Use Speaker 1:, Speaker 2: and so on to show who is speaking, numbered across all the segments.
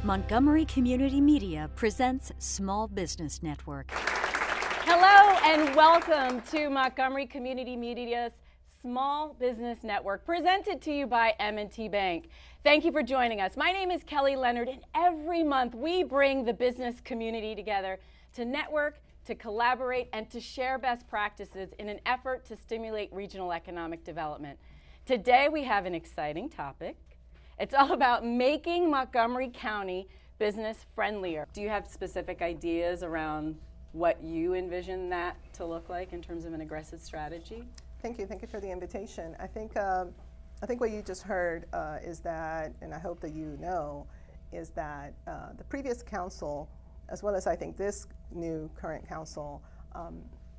Speaker 1: Montgomery Community Media presents Small Business Network.
Speaker 2: Hello and welcome to Montgomery Community Media's Small Business Network, presented to you by M&T Bank. Thank you for joining us. My name is Kelly Leonard, and every month we bring the business community together to network, to collaborate, and to share best practices in an effort to stimulate regional economic development. Today we have an exciting topic. It's all about making Montgomery County business friendlier. Do you have specific ideas around what you envision that to look like in terms of an aggressive strategy?
Speaker 3: Thank you for the invitation. I think what you just heard is that, and I hope that you know, is that the previous council, as well as I think this new current council,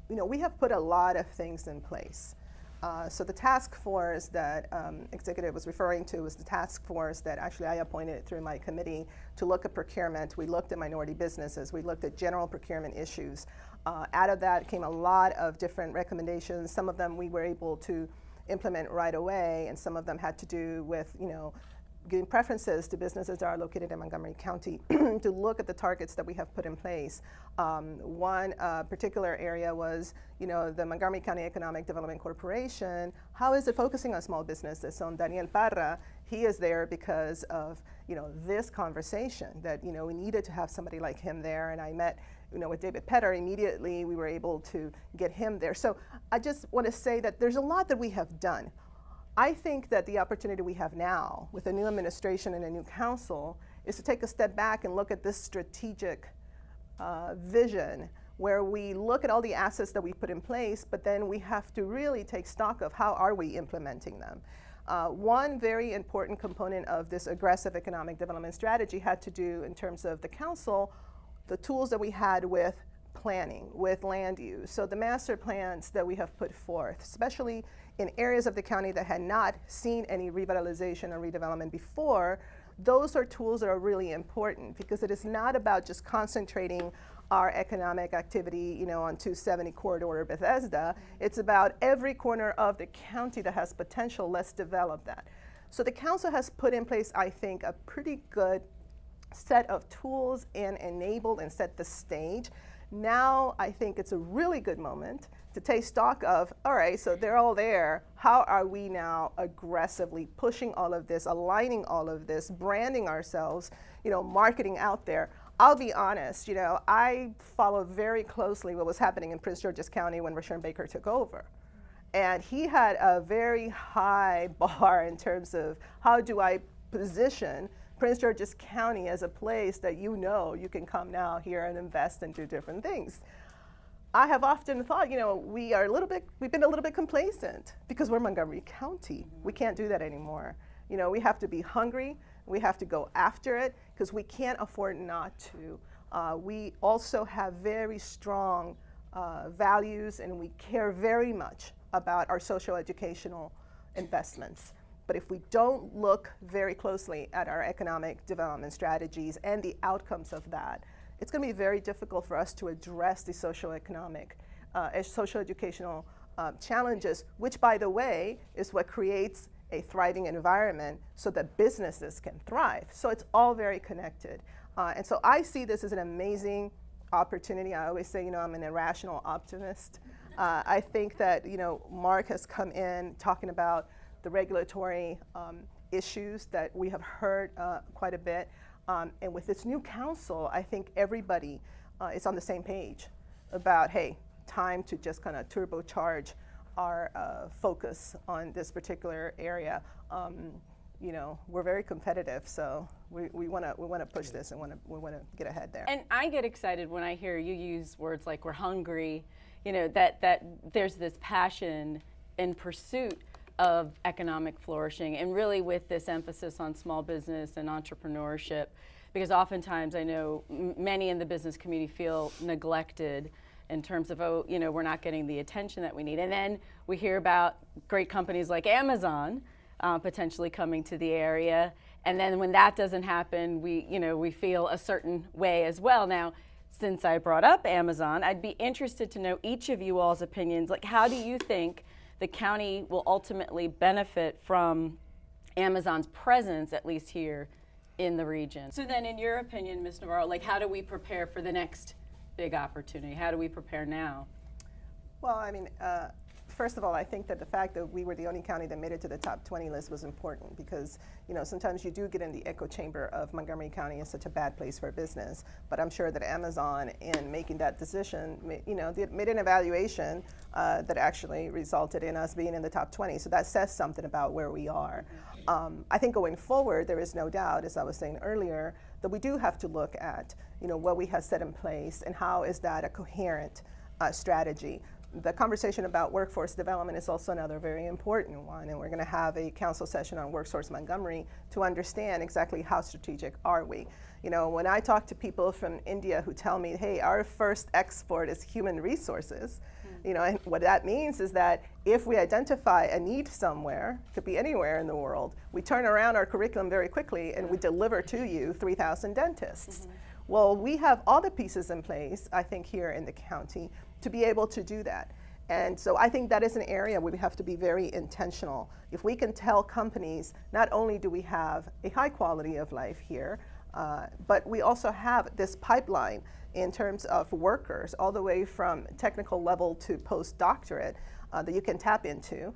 Speaker 3: we have put a lot of things in place. So the task force that executive was referring to was the task force that actually I appointed through my committee to look at procurement. We looked at minority businesses. We looked at general procurement issues. Out of that came a lot of different recommendations. Some of them we were able to implement right away, and some of them had to do with, giving preferences to businesses that are located in Montgomery County to look at the targets that we have put in place. One particular area was, the Montgomery County Economic Development Corporation. How is it focusing on small businesses? So Daniel Parra, he is there because of, this conversation that, we needed to have somebody like him there. And I met, with David Petter immediately. We were able to get him there. So I just want to say that there's a lot that we have done. I think that the opportunity we have now with a new administration and a new council is to take a step back and look at this strategic vision where we look at all the assets that we put in place, but then we have to really take stock of how are we implementing them. One very important component of this aggressive economic development strategy had to do in terms of the council, the tools that we had with planning, with land use. So the master plans that we have put forth, especially in areas of the county that had not seen any revitalization or redevelopment before, those are tools that are really important because it is not about just concentrating our economic activity, on 270 corridor or Bethesda. It's about every corner of the county that has potential. Let's develop that. So the council has put in place, I think, a pretty good set of tools and enabled and set the stage. Now I think it's a really good moment to take stock of, all right, so they're all there. How are we now aggressively pushing all of this, aligning all of this, branding ourselves, marketing out there? I'll be honest, I followed very closely what was happening in Prince George's County when Rashawn Baker took over. And he had a very high bar in terms of how do I position Prince George's County as a place that you can come now here and invest and do different things. I have often thought, we've been a little bit complacent because we're Montgomery County. We can't do that anymore. We have to be hungry. We have to go after it because we can't afford not to. We also have very strong values, and we care very much about our social educational investments. But if we don't look very closely at our economic development strategies and the outcomes of that, it's going to be very difficult for us to address the social educational challenges, which, by the way, is what creates a thriving environment so that businesses can thrive. So it's all very connected. And so I see this as an amazing opportunity. I always say, I'm an irrational optimist. I think that, Mark has come in talking about the regulatory issues that we have heard quite a bit. And with this new council, I think everybody is on the same page about, hey, time to just kind of turbocharge our focus on this particular area. We're very competitive, so we want to push this and we want to get ahead there.
Speaker 2: And I get excited when I hear you use words like we're hungry, that there's this passion in pursuit of economic flourishing, and really with this emphasis on small business and entrepreneurship, because oftentimes I know many in the business community feel neglected in terms of, we're not getting the attention that we need. And then we hear about great companies like Amazon potentially coming to the area, and then when that doesn't happen, we feel a certain way as well. Now, since I brought up Amazon, I'd be interested to know each of you all's opinions. Like, how do you think the county will ultimately benefit from Amazon's presence, at least here in the region. So then in your opinion, Ms. Navarro, like how do we prepare for the next big opportunity? How do we prepare now?
Speaker 3: Well, I mean, first of all, I think that the fact that we were the only county that made it to the top 20 list was important because, you know, sometimes you do get in the echo chamber of Montgomery County is such a bad place for business. But I'm sure that Amazon, in making that decision, you know, made an evaluation that actually resulted in us being in the top 20. So that says something about where we are. I think going forward, there is no doubt, as I was saying earlier, that we do have to look at, you know, what we have set in place and how is that a coherent strategy. The conversation about workforce development is also another very important one, and we're going to have a council session on Workforce Montgomery to understand exactly how strategic are we. You know, when I talk to people from India who tell me, hey, our first export is human resources, you know, and what that means is that if we identify a need somewhere, could be anywhere in the world, we turn around our curriculum very quickly and we deliver to you 3,000 dentists. Well, we have all the pieces in place, I think, here in the county to be able to do that. And so I think that is an area where we have to be very intentional. If we can tell companies, not only do we have a high quality of life here, but we also have this pipeline in terms of workers, all the way from technical level to postdoctorate that you can tap into.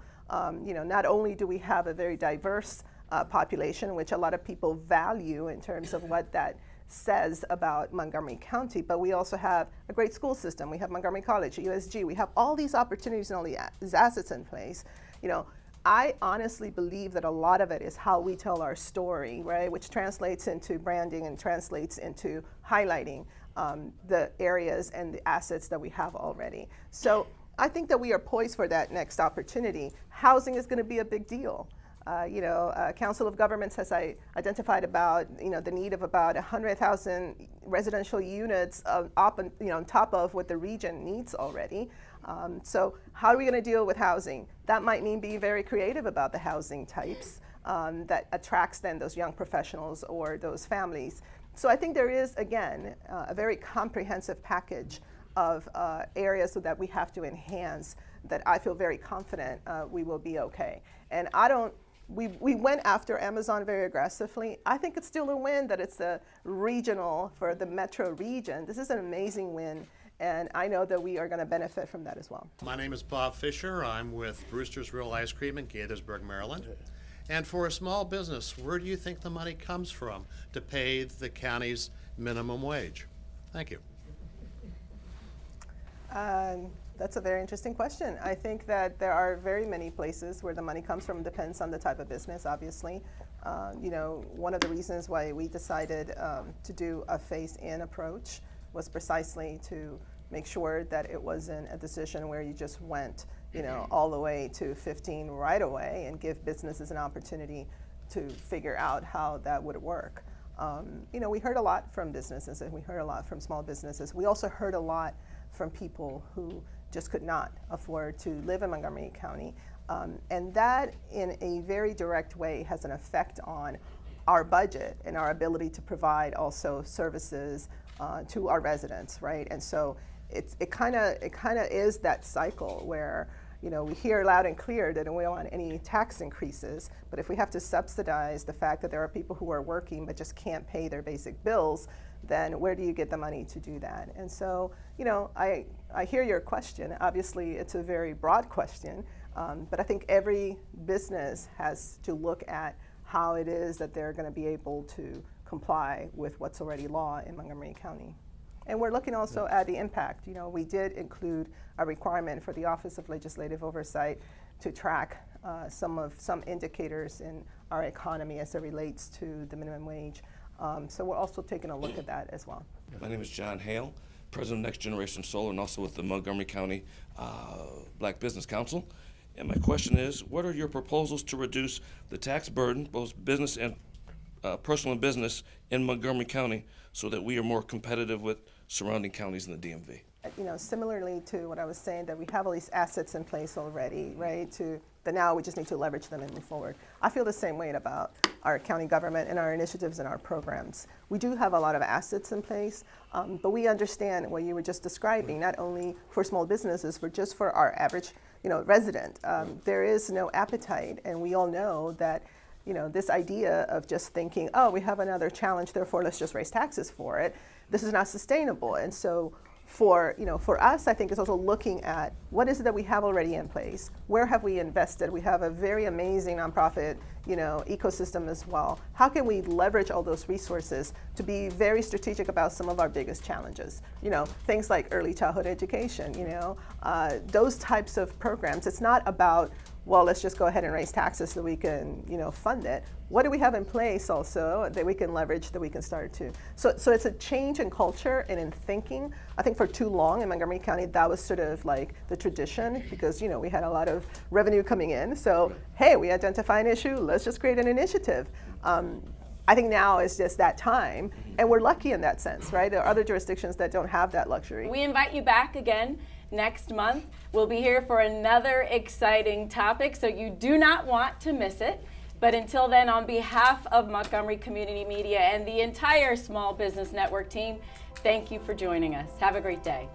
Speaker 3: You know, not only do we have a very diverse population, which a lot of people value in terms of what that says about Montgomery County, but we also have a great school system. We have Montgomery College, USG. We have all these opportunities and all these assets in place. You know, I honestly believe that a lot of it is how we tell our story, right? Which translates into branding and translates into highlighting the areas and the assets that we have already. So I think that we are poised for that next opportunity. Housing is going to be a big deal. You know, Council of Governments has identified about, you know, the need of about 100,000 residential units on top of what the region needs already. So how are we going to deal with housing? That might mean being very creative about the housing types that attracts then those young professionals or those families. So I think there is, again, a very comprehensive package of areas so that we have to enhance that I feel very confident we will be okay. And we went after Amazon very aggressively. I think it's still a win that it's a regional for the metro region. This is an amazing win, and I know that we are going to benefit from that as well.
Speaker 4: My name is Bob Fisher. I'm with Brewster's Real Ice Cream in Gaithersburg, Maryland. And for a small business, where do you think the money comes from to pay the county's minimum wage? Thank you.
Speaker 3: That's a very interesting question. I think that there are very many places where the money comes from. Depends on the type of business, obviously. You know, one of the reasons why we decided to do a phase-in approach was precisely to make sure that it wasn't a decision where you just went, you know, all the way to 15 right away and give businesses an opportunity to figure out how that would work. You know, we heard a lot from businesses and we heard a lot from small businesses. We also heard a lot from people who just could not afford to live in Montgomery County. And that, in a very direct way, has an effect on our budget and our ability to provide also services to our residents, right? And so it kind of is that cycle where, you know, we hear loud and clear that we don't want any tax increases, but if we have to subsidize the fact that there are people who are working but just can't pay their basic bills, then where do you get the money to do that? And so, you know, I hear your question. Obviously, it's a very broad question, but I think every business has to look at how it is that they're going to be able to comply with what's already law in Montgomery County. And we're looking also at the impact. You know, we did include a requirement for the Office of Legislative Oversight to track some indicators in our economy as it relates to the minimum wage. So we're also taking a look at that as well.
Speaker 5: My name is John Hale, President of Next Generation Solar, and also with the Montgomery County Black Business Council. And my question is, what are your proposals to reduce the tax burden, both business and personal and business, in Montgomery County so that we are more competitive with surrounding counties in the DMV?
Speaker 3: You know, similarly to what I was saying, that we have all these assets in place already, right? That now we just need to leverage them and move forward. I feel the same way about our county government and our initiatives and our programs. We do have a lot of assets in place, but we understand what you were just describing, not only for small businesses, but just for our average, you know, resident. There is no appetite, and we all know that this idea of just thinking, oh, we have another challenge, therefore let's just raise taxes for it. This is not sustainable. And so for us, I think it's also looking at what is it that we have already in place? Where have we invested? We have a very amazing nonprofit, ecosystem as well. How can we leverage all those resources to be very strategic about some of our biggest challenges? Things like early childhood education, those types of programs. It's not about, well, let's just go ahead and raise taxes so we can, fund it. What do we have in place also that we can leverage, that we can start to? So it's a change in culture and in thinking. I think for too long in Montgomery County, that was sort of like the tradition because, we had a lot of revenue coming in. So, hey, we identify an issue, let's just create an initiative. I think now is just that time, and we're lucky in that sense, right? There are other jurisdictions that don't have that luxury.
Speaker 2: We invite you back again next month. We'll be here for another exciting topic, so you do not want to miss it. But until then, on behalf of Montgomery Community Media and the entire Small Business Network team, thank you for joining us. Have a great day.